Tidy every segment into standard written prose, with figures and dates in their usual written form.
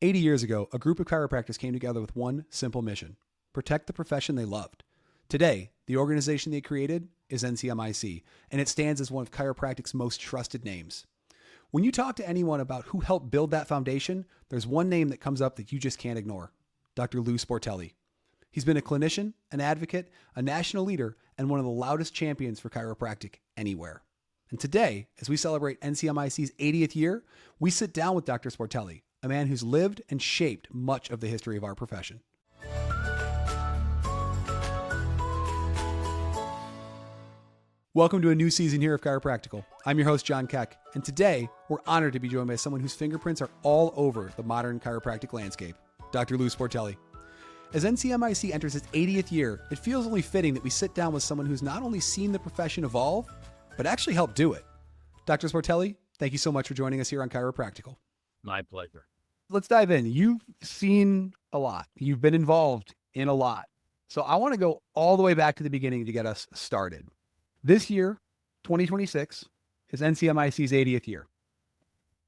80 years ago, a group of chiropractors came together with one simple mission: protect the profession they loved. Today, the organization they created is NCMIC, and it stands as one of chiropractic's most trusted names. When you talk to anyone about who helped build that foundation, there's one name that comes up that you just can't ignore: Dr. Lou Sportelli. He's been a clinician, an advocate, a national leader, and one of the loudest champions for chiropractic anywhere. And today, as we celebrate NCMIC's 80th year, we sit down with Dr. Sportelli, a man who's lived and shaped much of the history of our profession. Welcome to a new season here of Chiropractical. I'm your host, Jon Kec, and today we're honored to be joined by someone whose fingerprints are all over the modern chiropractic landscape, Dr. Lou Sportelli. As NCMIC enters its 80th year, it feels only fitting that we sit down with someone who's not only seen the profession evolve, but actually helped do it. Dr. Sportelli, thank you so much for joining us here on Chiropractical. My pleasure. Let's dive in. You've seen a lot. You've been involved in a lot. So I want to go all the way back to the beginning to get us started. This year, 2026, is NCMIC's 80th year.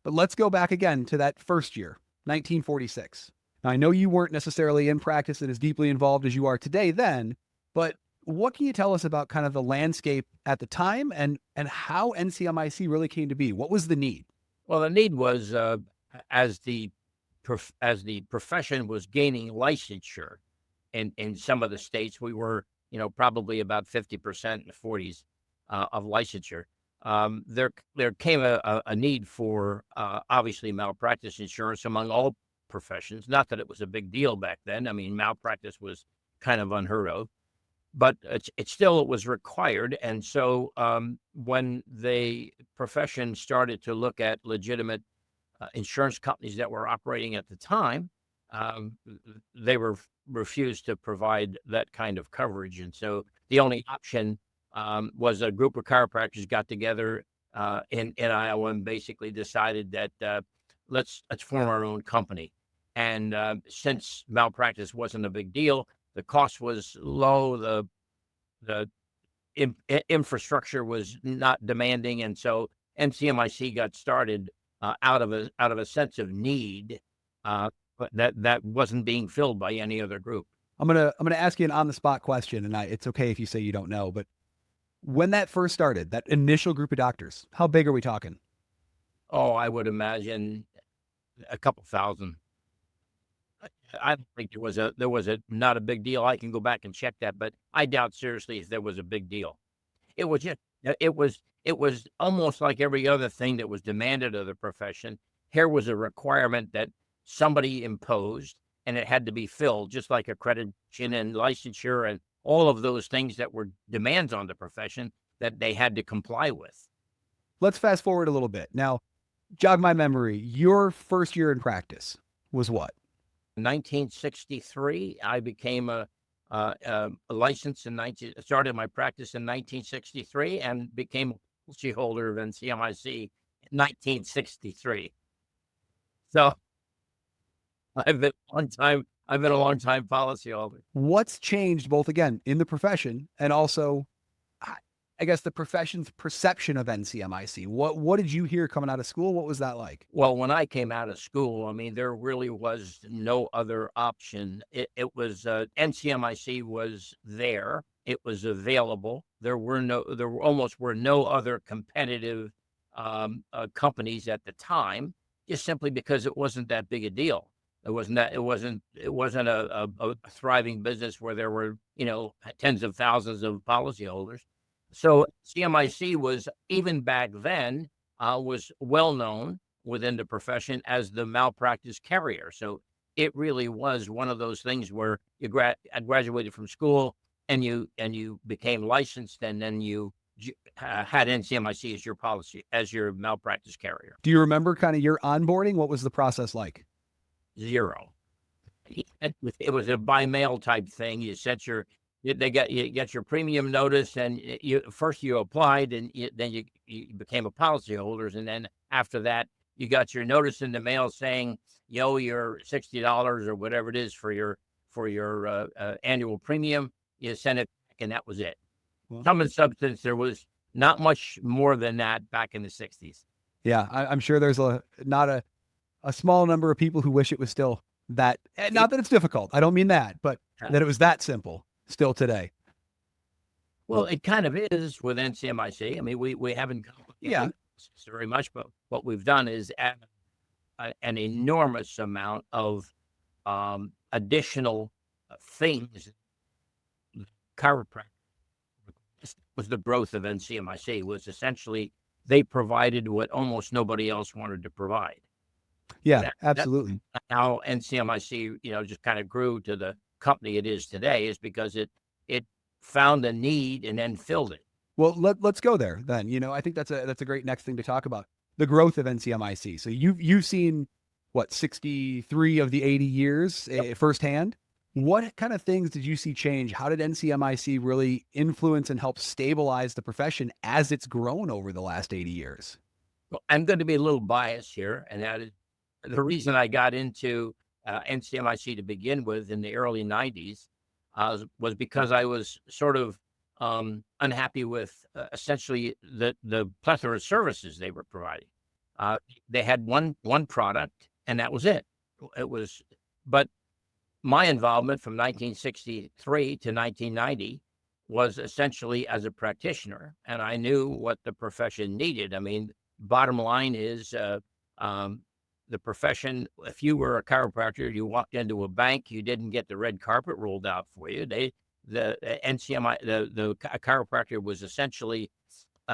But let's go back again to that first year, 1946. Now, I know you weren't necessarily in practice and as deeply involved as you are today then, but what can you tell us about kind of the landscape at the time and how NCMIC really came to be? What was the need? Well, the need was as the profession was gaining licensure in some of the states. We were, probably about 50% in the 40s of licensure. There came a need for obviously malpractice insurance among all professions. Not that it was a big deal back then. I mean, malpractice was kind of unheard of, but it still was required. And so when the profession started to look at legitimate insurance companies that were operating at the time, they were refused to provide that kind of coverage. And so the only option was a group of chiropractors got together in Iowa and basically decided that let's form our own company. And since malpractice wasn't a big deal, the cost was low, the infrastructure was not demanding, and so NCMIC got started out of a sense of need, but that wasn't being filled by any other group. I'm gonna ask you an on-the-spot question, and it's okay if you say you don't know, but when that first started, that initial group of doctors, how big are we talking? Oh, I would imagine a couple thousand. I don't think there was a not a big deal. I can go back and check that, but I doubt seriously if there was a big deal. It was just it was almost like every other thing that was demanded of the profession. Here was a requirement that somebody imposed, and it had to be filled, just like accreditation and licensure and all of those things that were demands on the profession that they had to comply with. Let's fast forward a little bit. Now, jog my memory. Your first year in practice was what? 1963, I became a license started my practice in 1963 and became a policy holder of NCMIC in 1963. So I've been a long time policy holder. What's changed both, again, in the profession and also, I guess, the profession's perception of NCMIC? What did you hear coming out of school? What was that like? Well, when I came out of school, I mean, there really was no other option. It was NCMIC was there. It was available. There almost were no other competitive companies at the time, just simply because it wasn't that big a deal. It wasn't a thriving business where there were, tens of thousands of policyholders. So CMIC was, even back then, was well known within the profession as the malpractice carrier. So it really was one of those things where you graduated from school and you became licensed, and then you had NCMIC as your malpractice carrier. Do you remember kind of your onboarding? What was the process like? Zero. It was a by mail type thing. You get your premium notice, and first you applied, and then you became a policyholder, and then after that you got your notice in the mail saying you owe your $60 or whatever it is for your annual premium. You sent it back, and that was it. Well, Common substance, there was not much more than that back in the 60s. Yeah, I'm sure there's not a a small number of people who wish it was still that, not that it's difficult. I don't mean that, but that it was that simple still today. Well, it kind of is with NCMIC. I mean, we haven't Yeah. very much, but what we've done is add an enormous amount of additional things. Chiropractic was the growth of NCMIC, was essentially they provided what almost nobody else wanted to provide. Yeah, absolutely. That's how NCMIC, just kind of grew to the company it is today, is because it found a need and then filled it. Well, let's go there then. I think that's a great next thing to talk about, the growth of NCMIC. So you've seen what, 63 of the 80 years firsthand. What kind of things did you see change? How did NCMIC really influence and help stabilize the profession as it's grown over the last 80 years? Well, I'm going to be a little biased here, and that is the reason I got into NCMIC to begin with in the early 90s was because I was sort of unhappy with essentially the plethora of services they were providing. They had one product, and that was it. But my involvement from 1963 to 1990 was essentially as a practitioner, and I knew what the profession needed. I mean, bottom line is the profession, if you were a chiropractor, you walked into a bank, you didn't get the red carpet rolled out for you. The chiropractor was essentially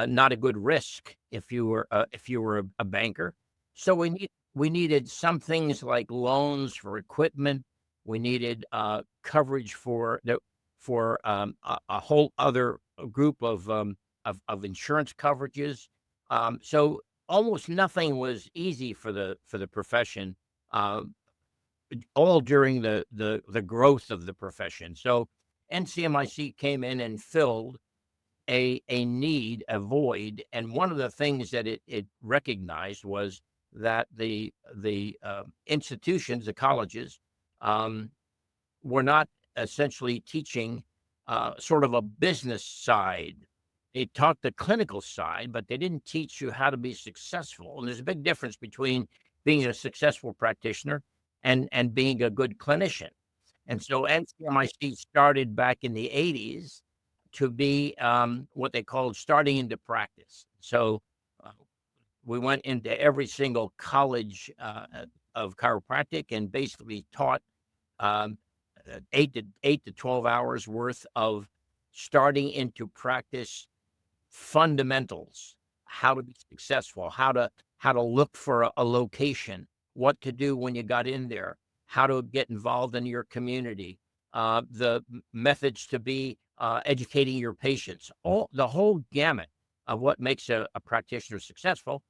not a good risk if you were a banker. So we needed some things like loans for equipment. We needed coverage for a whole other group of insurance coverages. So almost nothing was easy for the profession, all during the growth of the profession. So NCMIC came in and filled a need, a void, and one of the things that it recognized was that the institutions, the colleges, were not essentially teaching sort of a business side. They taught the clinical side, but they didn't teach you how to be successful. And there's a big difference between being a successful practitioner and being a good clinician. And so NCMIC started back in the 80s to be what they called starting into practice. So we went into every single college of chiropractic and basically taught 8 to 12 hours worth of starting into practice fundamentals, how to be successful, how to look for a location, what to do when you got in there, how to get involved in your community, the methods to be educating your patients, the whole gamut of what makes a practitioner successful,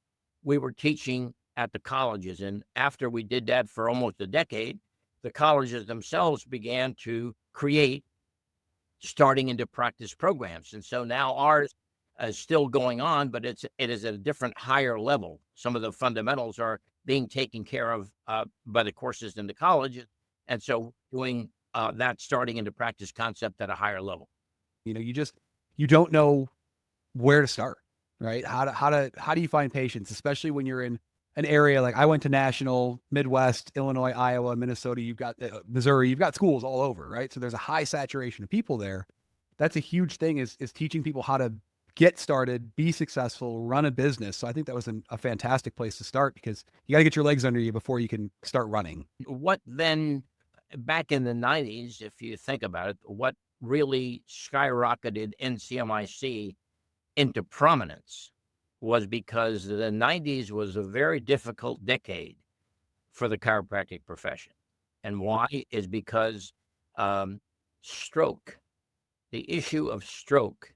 we were teaching at the colleges. And after we did that for almost a decade, the colleges themselves began to create starting into practice programs. And so now ours is still going on, but it is at a different, higher level. Some of the fundamentals are being taken care of by the courses in the colleges. And so doing that starting into practice concept at a higher level. You don't know where to start, right? How do you find patients, especially when you're in an area like I went to National, Midwest, Illinois, Iowa, Minnesota, you've got Missouri, you've got schools all over, right? So there's a high saturation of people there. That's a huge thing is teaching people how to get started, be successful, run a business. So I think that was a fantastic place to start because you got to get your legs under you before you can start running. What then, back in the 90s, if you think about it, what really skyrocketed NCMIC into prominence was because the 90s was a very difficult decade for the chiropractic profession. And why is because stroke, the issue of stroke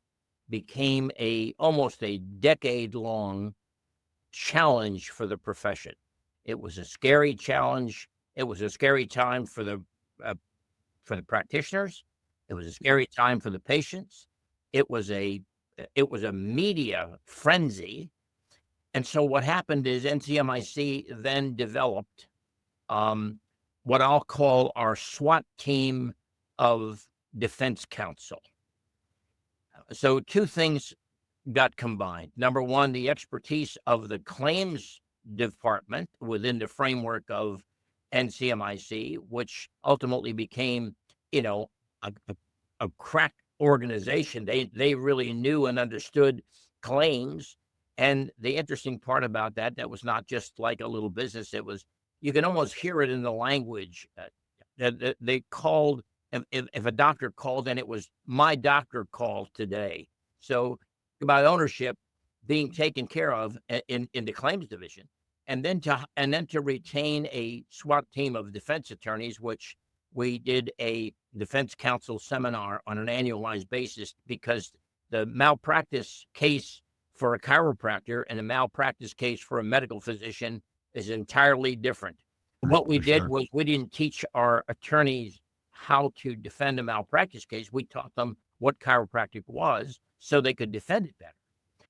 became almost a decade-long challenge for the profession. It was a scary challenge. It was a scary time for the practitioners. It was a scary time for the patients. It was a media frenzy. And so what happened is NCMIC then developed what I'll call our SWAT team of defense counsel. So two things got combined. Number one, the expertise of the claims department within the framework of NCMIC, which ultimately became, you know, a crack organization. They really knew and understood claims. And the interesting part about that was not just like a little business. It was, you can almost hear it in the language that they called. If a doctor called, and it was my doctor called today. So about ownership being taken care of in the claims division, and then to retain a SWAT team of defense attorneys, which we did a defense counsel seminar on an annualized basis, because the malpractice case for a chiropractor and a malpractice case for a medical physician is entirely different. What we did was, we didn't teach our attorneys how to defend a malpractice case. We taught them what chiropractic was so they could defend it better.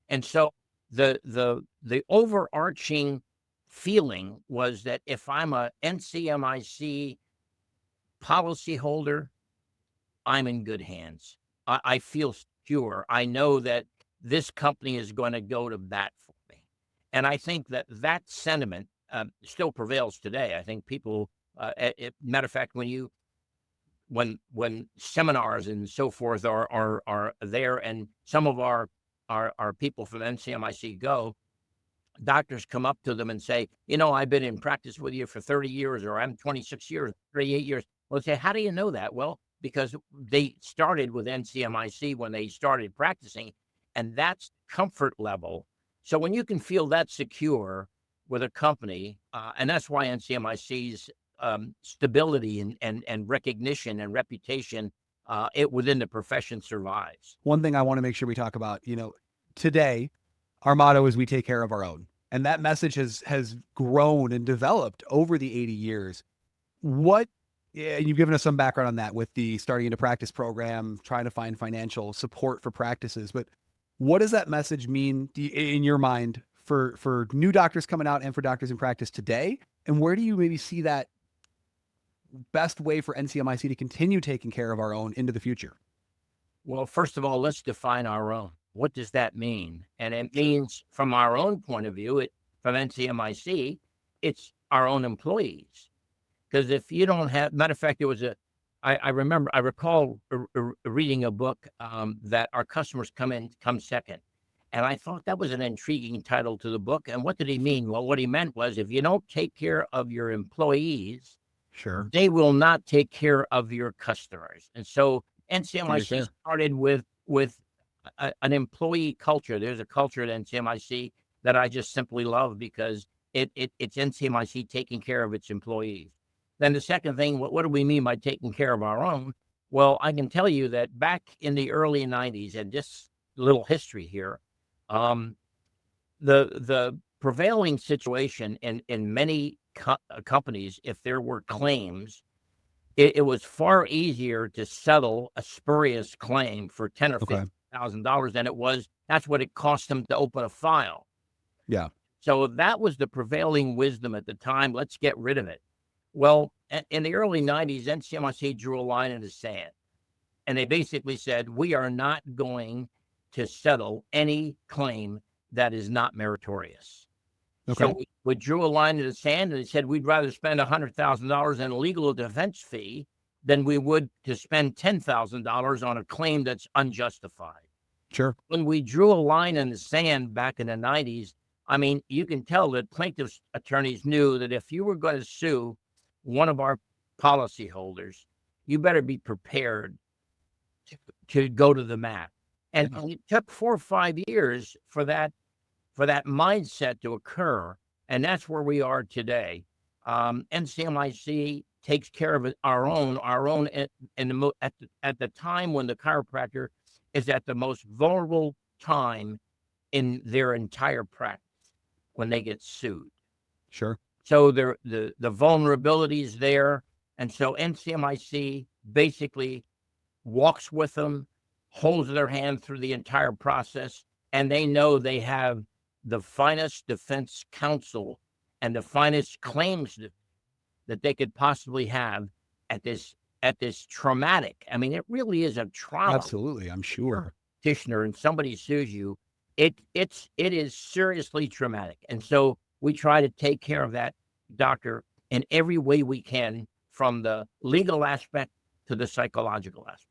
And so the overarching feeling was that if I'm a NCMIC policyholder, I'm in good hands. I feel secure. I know that this company is going to go to bat for me. And I think that sentiment still prevails today. I think people, matter of fact, when seminars and so forth are there, and some of our people from NCMIC go, doctors come up to them and say, I've been in practice with you for 30 years, or I'm 26 years, 38 years. Well, they say, how do you know that? Well, because they started with NCMIC when they started practicing, and that's comfort level. So when you can feel that secure with a company, and that's why NCMIC's stability and recognition and reputation it within the profession survives. One thing I want to make sure we talk about, today, our motto is we take care of our own. And that message has grown and developed over the 80 years. You've given us some background on that with the Starting into Practice program, trying to find financial support for practices. But what does that message mean in your mind for new doctors coming out and for doctors in practice today? And where do you maybe see that best way for NCMIC to continue taking care of our own into the future? Well, first of all, let's define our own. What does that mean? And it means, from our own point of view, from NCMIC, it's our own employees. Because if you don't have, matter of fact, I recall reading a book that our customers come second. And I thought that was an intriguing title to the book. And what did he mean? Well, what he meant was, if you don't take care of your employees, sure, they will not take care of your customers. And so NCMIC started with an employee culture. There's a culture at NCMIC that I just simply love, because it's NCMIC taking care of its employees. Then the second thing, what do we mean by taking care of our own? Well, I can tell you that back in the early 90s, and just a little history here, the prevailing situation in many companies, if there were claims, it was far easier to settle a spurious claim for $10,000 or $50,000 than it was. That's what it cost them to open a file. Yeah. So that was the prevailing wisdom at the time. Let's get rid of it. Well, in the early 90s, NCMIC drew a line in the sand, and they basically said, we are not going to settle any claim that is not meritorious. Okay. So we drew a line in the sand, and they said, we'd rather spend $100,000 in a legal defense fee than we would to spend $10,000 on a claim that's unjustified. Sure. When we drew a line in the sand back in the 90s, I mean, you can tell that plaintiffs' attorneys knew that if you were going to sue one of our policyholders, you better be prepared to go to the mat. And it took 4 or 5 years for that mindset to occur, and that's where we are today. NCMIC takes care of our own at the time when the chiropractor is at the most vulnerable time in their entire practice, when they get sued. Sure. So the vulnerability is there, and so NCMIC basically walks with them, holds their hand through the entire process, and they know they have the finest defense counsel and the finest claims that they could possibly have at this traumatic. I mean, it really is a trauma. Absolutely, I'm sure. Practitioner, and somebody sues you, it is seriously traumatic. And so we try to take care of that doctor in every way we can, from the legal aspect to the psychological aspect.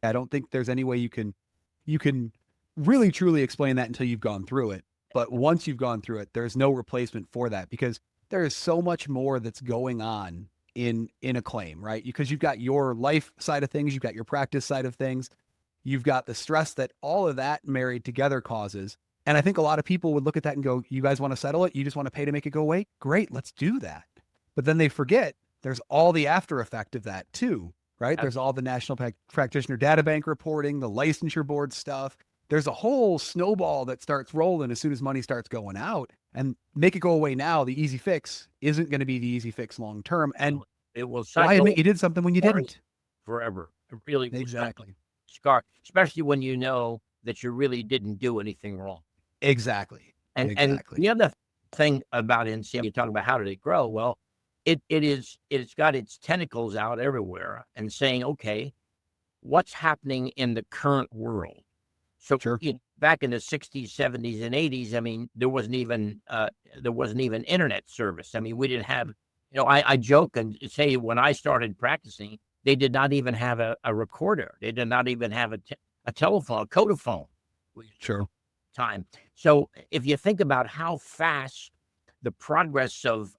I don't think there's any way you can really truly explain that until you've gone through it. But once you've gone through it, there's no replacement for that, because there is so much more that's going on in a claim, right? Because you've got your life side of things, you've got your practice side of things, you've got the stress that all of that married together causes. And I think a lot of people would look at that and go, you guys want to settle it? You just want to pay to make it go away? Great, let's do that. But then they forget there's all the after effect of that too, right? There's all the National Practitioner Data Bank reporting, the licensure board stuff. There's a whole snowball that starts rolling as soon as money starts going out. And make it go away now, the easy fix isn't going to be the easy fix long term. And it will why admit you did something when you didn't? Forever. It really Exactly. Scar, especially when you know that you really didn't do anything wrong. Exactly. And the other thing about NCM, you talk about how did it grow? Well, it's got its tentacles out everywhere and saying, okay, what's happening in the current world? So Sure. Back in the 60s, 70s, and 80s, I mean, there wasn't even internet service. I mean, we didn't have, I joke and say when I started practicing, they did not even have a recorder. They did not even have a telephone, a codophone. Sure. Time. So if you think about how fast the progress of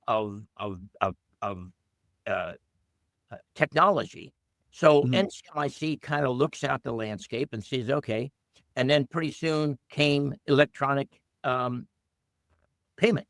technology, so NCMIC kind of looks out the landscape and says, okay, and then pretty soon came electronic payment.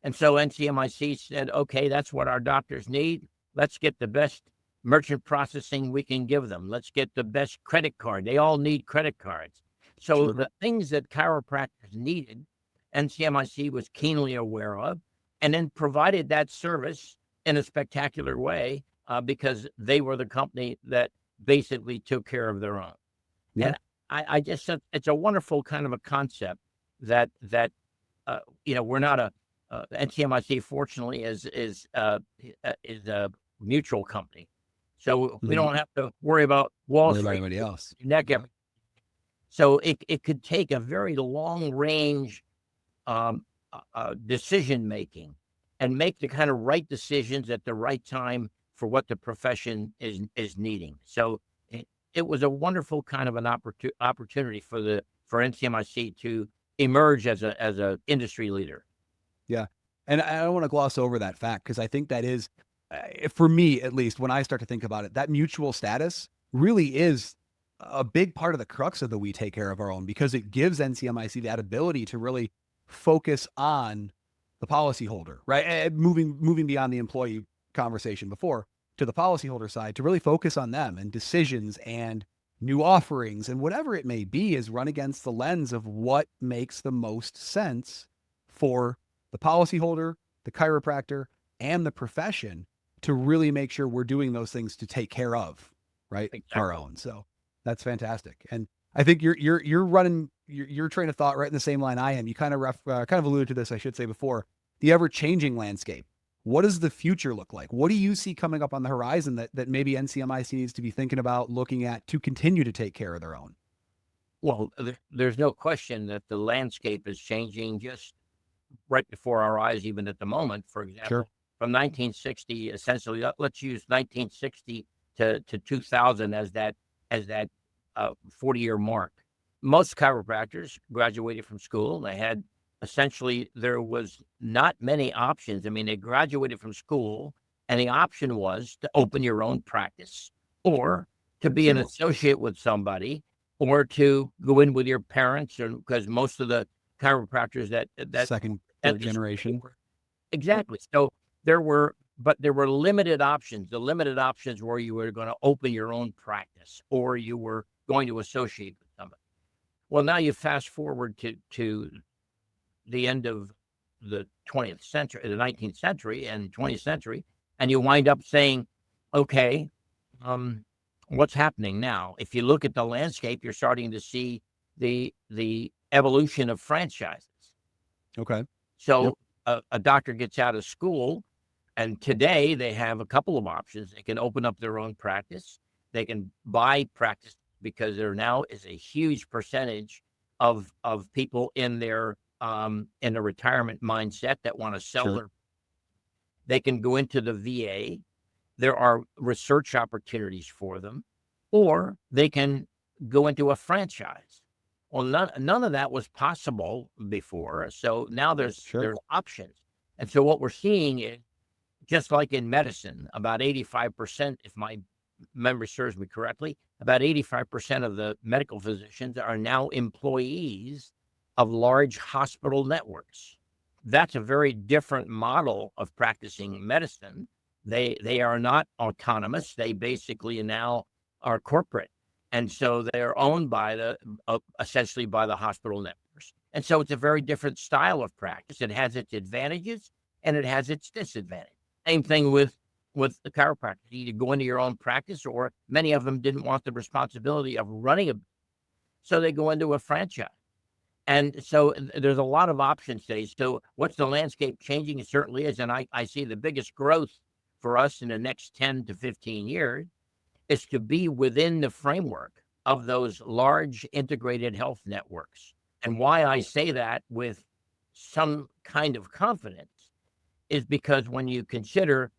And so NCMIC said, okay, that's what our doctors need. Let's get the best merchant processing we can give them. Let's get the best credit card. They all need credit cards. So the things that chiropractors needed, NCMIC was keenly aware of, and then provided that service in a spectacular way because they were the company that basically took care of their own. Yeah. And I just said it's a wonderful kind of a concept that we're not a NCMIC fortunately is a mutual company, so we don't have to worry about Wall Street, anybody else. So it could take a very long range decision making and make the kind of right decisions at the right time for what the profession is needing. So it was a wonderful kind of an opportunity for NCMIC to emerge as a industry leader. Yeah. And I don't want to gloss over that fact, because I think that is, for me at least, when I start to think about it, that mutual status really is a big part of the crux of the we take care of our own, because it gives NCMIC that ability to really focus on the policyholder, right? And moving beyond the employee conversation before to the policyholder side, to really focus on them and decisions and new offerings and whatever it may be is run against the lens of what makes the most sense for the policyholder, the chiropractor, and the profession, to really make sure we're doing those things to take care of, right? Exactly. Our own. So that's fantastic. And I think you're running your train of thought right in the same line I am. You kind of alluded to this, I should say, before, the ever changing landscape. What does the future look like? What do you see coming up on the horizon that maybe NCMIC needs to be thinking about looking at to continue to take care of their own? Well, there's no question that the landscape is changing just right before our eyes, even at the moment. For example, from 1960, essentially, let's use 1960 to 2000 as that 40-year mark. Most chiropractors graduated from school. They had essentially, there was not many options. I mean, they graduated from school and the option was to open your own practice, or to be an associate with somebody, or to go in with your parents, because most of the chiropractors that second, third generation. Exactly. So there were limited options. The limited options were you were going to open your own practice, or you were going to associate with somebody. Well, now you fast forward to the end of the 20th century, the 19th century and 20th century, and you wind up saying, okay, what's happening now? If you look at the landscape, you're starting to see the evolution of franchises. Okay. So a doctor gets out of school, and today they have a couple of options. They can open up their own practice. They can buy practice, because there now is a huge percentage of people in their in a retirement mindset that want to sell Sure. their, they can go into the VA. There are research opportunities for them, or they can go into a franchise. Well, none of that was possible before. So now there's options. And so what we're seeing is, just like in medicine, about 85%, if my memory serves me correctly, about 85% of the medical physicians are now employees of large hospital networks. That's a very different model of practicing medicine. They are not autonomous. They basically now are corporate. And so they're owned by essentially by the hospital networks. And so it's a very different style of practice. It has its advantages and it has its disadvantages. Same thing with the chiropractor. You either go into your own practice, or many of them didn't want the responsibility of running so they go into a franchise. And so there's a lot of options today. So what's the landscape changing? It certainly is. And I see the biggest growth for us in the next 10 to 15 years is to be within the framework of those large integrated health networks. And why I say that with some kind of confidence is because when you consider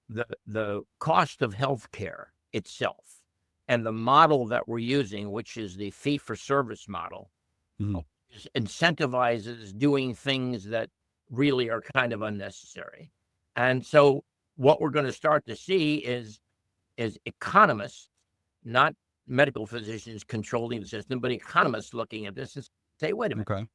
the cost of healthcare itself and the model that we're using, which is the fee-for-service model, incentivizes doing things that really are kind of unnecessary. And so what we're going to start to see is economists, not medical physicians controlling the system, but economists looking at this and say, wait a minute. Okay.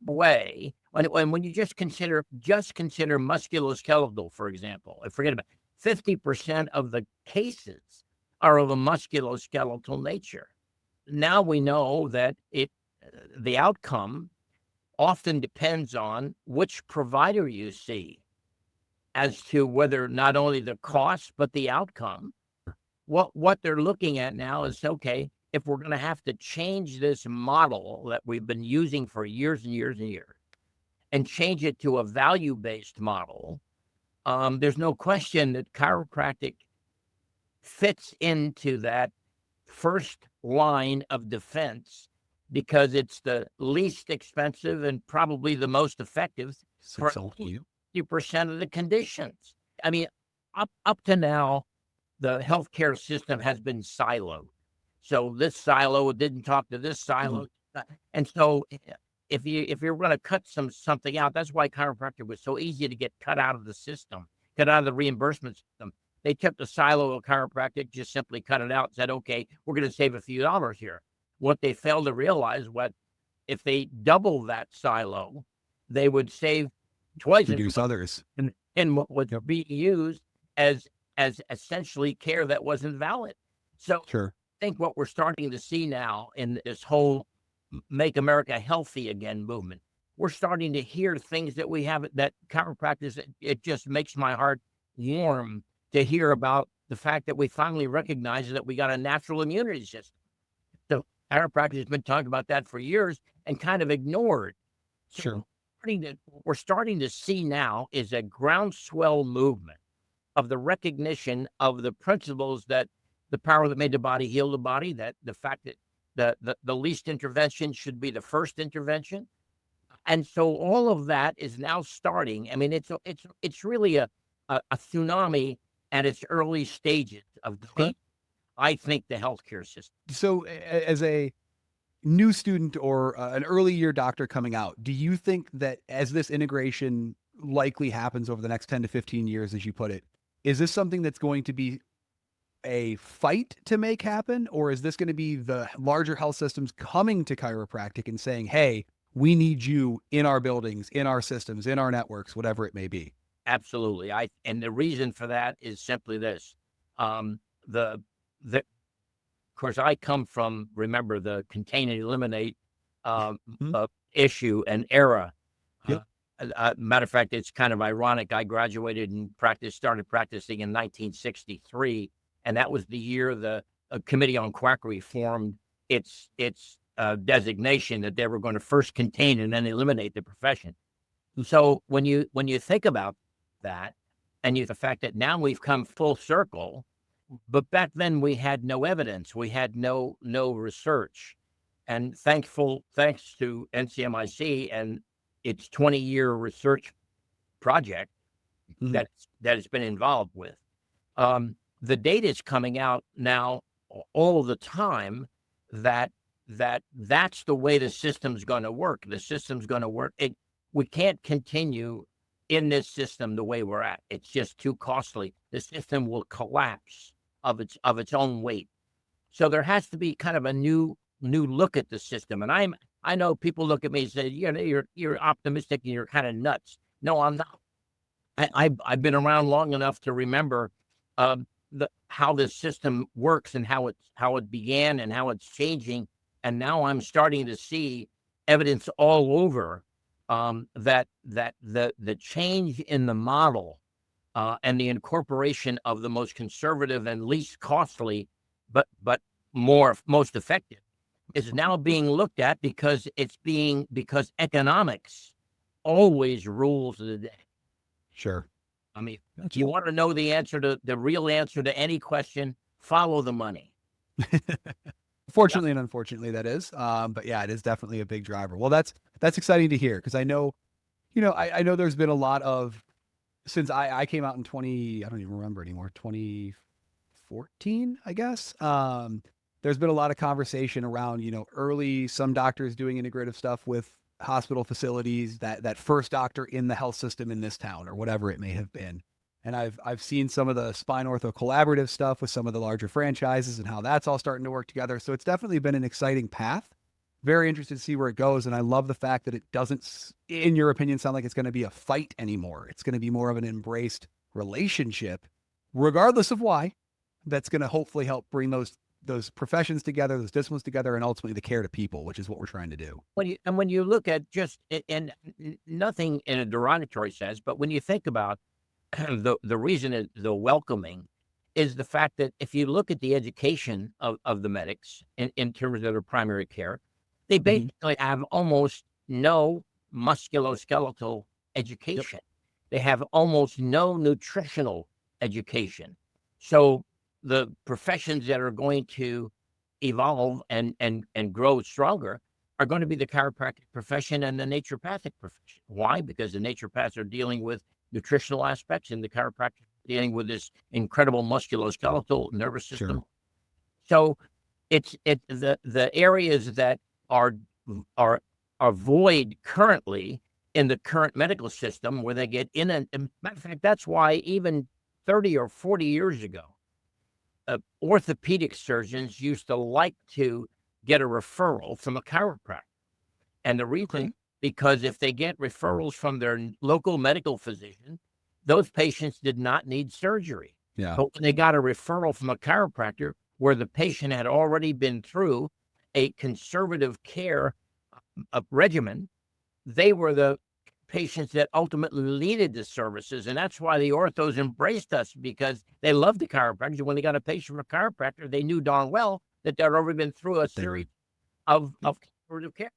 Way when you just consider musculoskeletal, for example, and forget about 50% of the cases are of a musculoskeletal nature. Now we know that the outcome often depends on which provider you see as to whether not only the cost but the outcome. What they're looking at now is, okay, if we're going to have to change this model that we've been using for years and years and years and change it to a value-based model, there's no question that chiropractic fits into that first line of defense because it's the least expensive and probably the most effective for 50% of the conditions. I mean, up to now, the healthcare system has been siloed. So this silo didn't talk to this silo. And so if you're going to cut something out, that's why chiropractic was so easy to get cut out of the system, cut out of the reimbursement system. They took the silo of chiropractic, just simply cut it out and said, okay, we're going to save a few dollars here. What they failed to realize, if they double that silo, they would save twice reduce others in what was being used as essentially care that wasn't valid. So I think what we're starting to see now in this whole Make America Healthy Again movement, we're starting to hear things that we haven't, that chiropractors, it just makes my heart warm to hear about the fact that we finally recognize that we got a natural immunity system. So chiropractic has been talking about that for years and kind of ignored. So we're starting to see now is a groundswell movement of the recognition of the principles that the power that made the body heal the body, that the fact that the least intervention should be the first intervention. And so all of that is now starting. I mean, it's really a tsunami at its early stages of I think the healthcare system. So as a new student or an early year doctor coming out, do you think that as this integration likely happens over the next 10 to 15 years, as you put it, is this something that's going to be a fight to make happen? Or is this going to be the larger health systems coming to chiropractic and saying, hey, we need you in our buildings, in our systems, in our networks, whatever it may be? Absolutely. And the reason for that is simply this. Of course, I come from, remember, the contain and eliminate issue and era. Matter of fact, it's kind of ironic. I graduated and started practicing in 1963, and that was the year the Committee on Quackery formed its designation that they were going to first contain and then eliminate the profession. So when you think about that, and the fact that now we've come full circle, but back then we had no evidence, we had no research, and thanks to NCMIC and its 20-year research project Mhm. that it's been involved with. The data is coming out now all the time that that's the way the system's going to work. The system's going to work. We can't continue in this system the way we're at. It's just too costly. The system will collapse of its own weight. So there has to be kind of a new look at the system. And I know people look at me and say, you're optimistic and you're kind of nuts. No, I'm not. I've been around long enough to remember how this system works and how it began and how it's changing. And now I'm starting to see evidence all over that the change in the model and the incorporation of the most conservative and least costly, but most effective, is now being looked at because economics always rules the day. Sure. I mean, you want to know the real answer to any question, follow the money. Fortunately and unfortunately, that is. But yeah, it is definitely a big driver. Well, that's exciting to hear, because I know, I know there's been a lot of, since I came out in I don't even remember anymore, 2014, I guess. There's been a lot of conversation around, early, some doctors doing integrative stuff with hospital facilities, that first doctor in the health system in this town or whatever it may have been. And I've seen some of the spine ortho collaborative stuff with some of the larger franchises and how that's all starting to work together. So it's definitely been an exciting path. Very interested to see where it goes. And I love the fact that it doesn't, in your opinion, sound like it's going to be a fight anymore. It's going to be more of an embraced relationship, regardless of why. That's going to hopefully help bring those professions together, those disciplines together, and ultimately the care to people, which is what we're trying to do. When you look at just, and nothing in a derogatory sense, but when you think about the reason the welcoming is the fact that if you look at the education of the medics in terms of their primary care, they basically have almost no musculoskeletal education. Yep. They have almost no nutritional education. So the professions that are going to evolve and grow stronger are going to be the chiropractic profession and the naturopathic profession. Why? Because the naturopaths are dealing with nutritional aspects and the chiropractic dealing with this incredible musculoskeletal nervous system. Sure. So it's the areas that are void currently in the current medical system, where they get in. And matter of fact, that's why even 30 or 40 years ago, orthopedic surgeons used to like to get a referral from a chiropractor. And the reason, because if they get referrals from their local medical physician, those patients did not need surgery. Yeah. But when they got a referral from a chiropractor where the patient had already been through a conservative care regimen, they were the patients that ultimately needed the services. And that's why the orthos embraced us, because they loved the chiropractors. When they got a patient from a chiropractor, they knew darn well that they'd already been through a series of conservative care.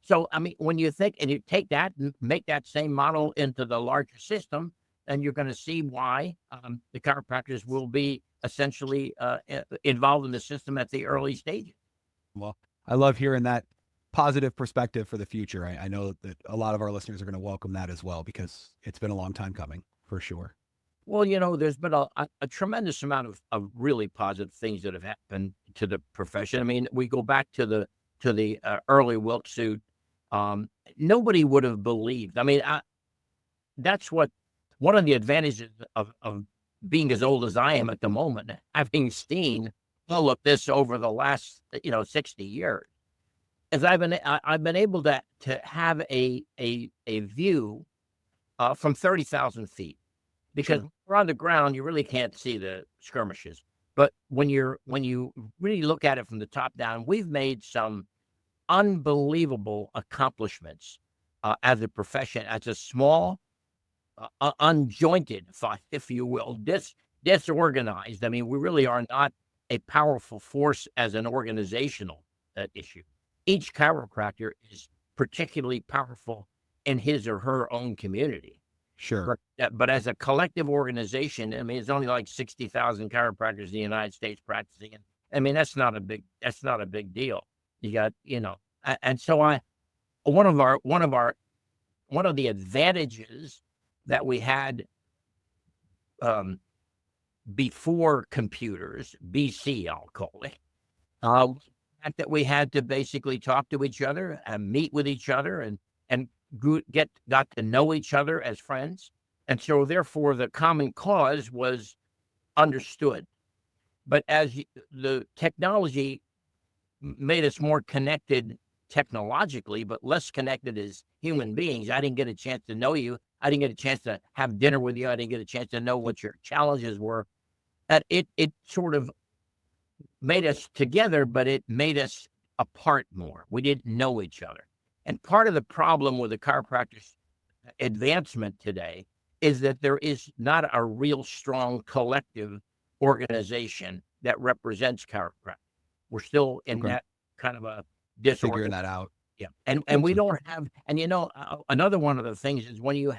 So, I mean, when you think and you take that and make that same model into the larger system, then you're going to see why the chiropractors will be essentially involved in the system at the early stages. Well, I love hearing that positive perspective for the future. I know that a lot of our listeners are going to welcome that as well, because it's been a long time coming, for sure. Well, there's been a tremendous amount of really positive things that have happened to the profession. I mean, we go back to the early Wilk suit. Nobody would have believed. I mean, that's what one of the advantages of being as old as I am at the moment, having seen all of this over the last 60 years, is I've been able to have a view from 30,000 feet, because we're on the ground, you really can't see the skirmishes. But when you really look at it from the top down, we've made some unbelievable accomplishments as a profession, as a small, unjointed, if you will, disorganized. I mean, we really are not a powerful force as an organizational issue. Each chiropractor is particularly powerful in his or her own community. Sure. But as a collective organization, I mean, it's only like 60,000 chiropractors in the United States practicing. And I mean, that's not a big deal. You got, and so one of our the advantages that we had before computers, BC, I'll call it, that we had to basically talk to each other and meet with each other and got to know each other as friends. And so therefore the common cause was understood. But as the technology made us more connected technologically, but less connected as human beings, I didn't get a chance to know you. I didn't get a chance to have dinner with you. I didn't get a chance to know what your challenges were. That it sort of made us together, but it made us apart more. We didn't know each other. And part of the problem with the chiropractic advancement today is that there is not a real strong collective organization that represents chiropractic. We're still in that kind of a disorder. Figuring that out. Yeah. And we don't have, and another one of the things is when you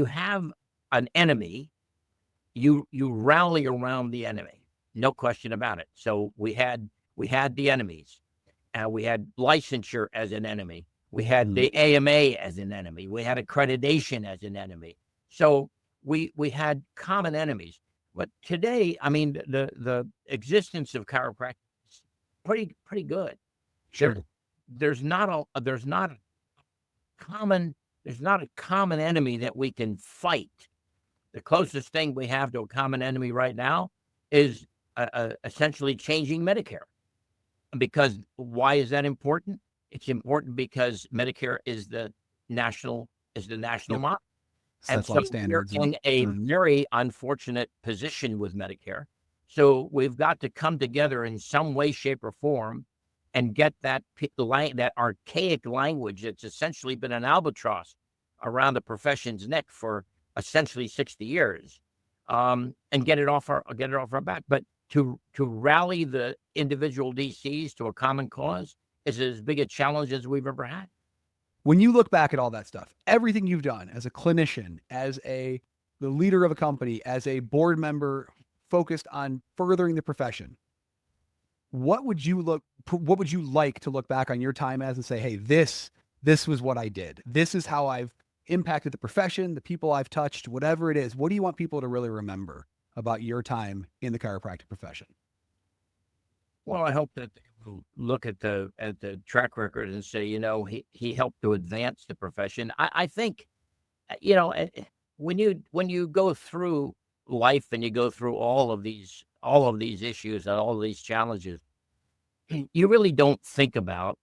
have an enemy, you rally around the enemy. No question about it. So we had the enemies. We had licensure as an enemy. We had the AMA as an enemy. We had accreditation as an enemy. So we had common enemies. But today, I mean, the existence of chiropractic is pretty good. Sure. There's not a common enemy that we can fight. The closest thing we have to a common enemy right now is essentially changing Medicare. Because why is that important? It's important because Medicare is the national model. Sets a lot of standards. We're in a very unfortunate position with Medicare. So we've got to come together in some way, shape, or form and get that archaic language that's essentially been an albatross around the profession's neck for essentially 60 years, and get it off our back. But to rally the individual DCs to a common cause is as big a challenge as we've ever had. When you look back at all that stuff, everything you've done as a clinician, as the leader of a company, as a board member focused on furthering the profession, what would you like to look back on your time as and say, hey, this was what I did. This is how I've impacted the profession, the people I've touched, whatever it is. What do you want people to really remember about your time in the chiropractic profession? Well, I hope that they will look at the track record and say, he helped to advance the profession. I think, when you go through life and you go through all of these issues and all of these challenges, you really don't think about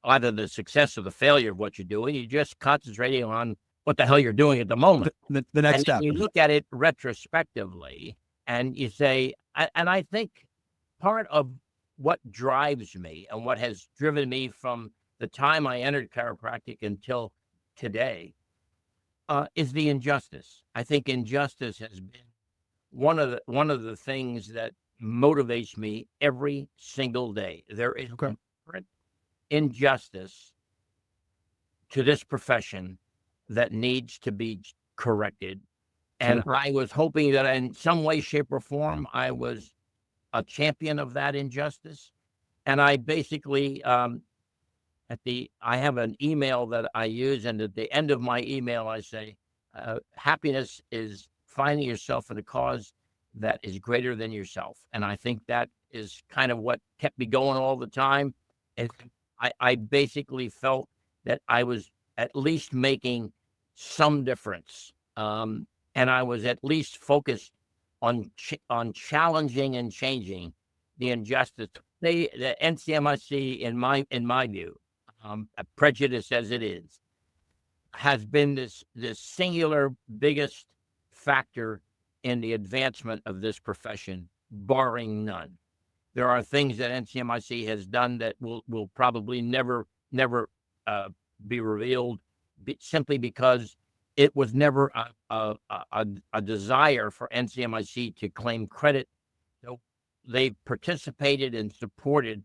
either the success or the failure of what you're doing. You're just concentrating on what the hell you're doing at the moment. The next step. You look at it retrospectively and you say, and I think part of what drives me and what has driven me from the time I entered chiropractic until today is the injustice. I think injustice has been one of the things that motivates me every single day. There is injustice to this profession that needs to be corrected. And I was hoping that in some way, shape, or form, I was a champion of that injustice. And I basically, I have an email that I use, and at the end of my email, I say, happiness is finding yourself in a cause that is greater than yourself. And I think that is kind of what kept me going all the time. And I basically felt that I was at least making some difference. And I was at least focused on challenging and changing the injustice. The NCMIC, in my view, prejudice as it is, has been this singular biggest factor in the advancement of this profession, barring none. There are things that NCMIC has done that will probably never be revealed, simply because it was never a desire for NCMIC to claim credit. So they participated and supported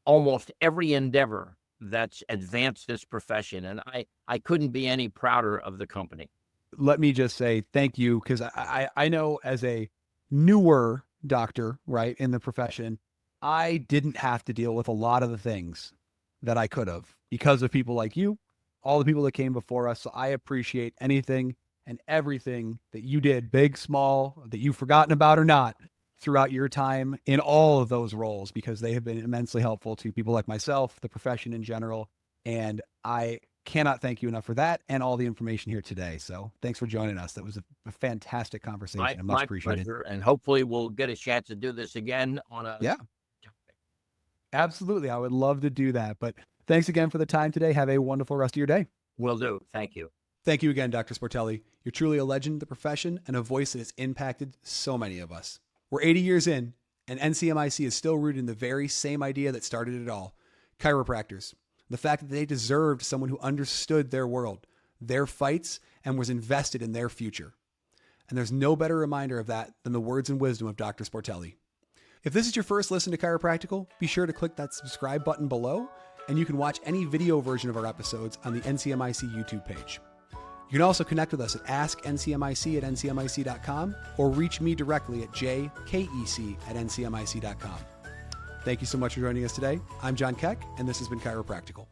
almost every endeavor that's advanced this profession, and I couldn't be any prouder of the company. Let me just say thank you, because I know as a newer doctor, right, in the profession, I didn't have to deal with a lot of the things that I could have because of people like you all the people that came before us. So I appreciate anything and everything that you did, big, small, that you've forgotten about or not, throughout your time in all of those roles, because they have been immensely helpful to people like myself, the profession in general. And I cannot thank you enough for that and all the information here today. So thanks for joining us. That was a fantastic conversation. And much appreciated. Pleasure. And hopefully we'll get a chance to do this again on a Yeah, absolutely. I would love to do that. But thanks again for the time today. Have a wonderful rest of your day. Will do. Thank you. Thank you again, Dr. Sportelli. You're truly a legend in the profession and a voice that has impacted so many of us. We're 80 years in, and NCMIC is still rooted in the very same idea that started it all: chiropractors. The fact that they deserved someone who understood their world, their fights, and was invested in their future. And there's no better reminder of that than the words and wisdom of Dr. Sportelli. If this is your first listen to Chiropractical, be sure to click that subscribe button below, and you can watch any video version of our episodes on the NCMIC YouTube page. You can also connect with us at askncmic@ncmic.com or reach me directly at jkec@ncmic.com. Thank you so much for joining us today. I'm Jon Kec, and this has been Chiropractical.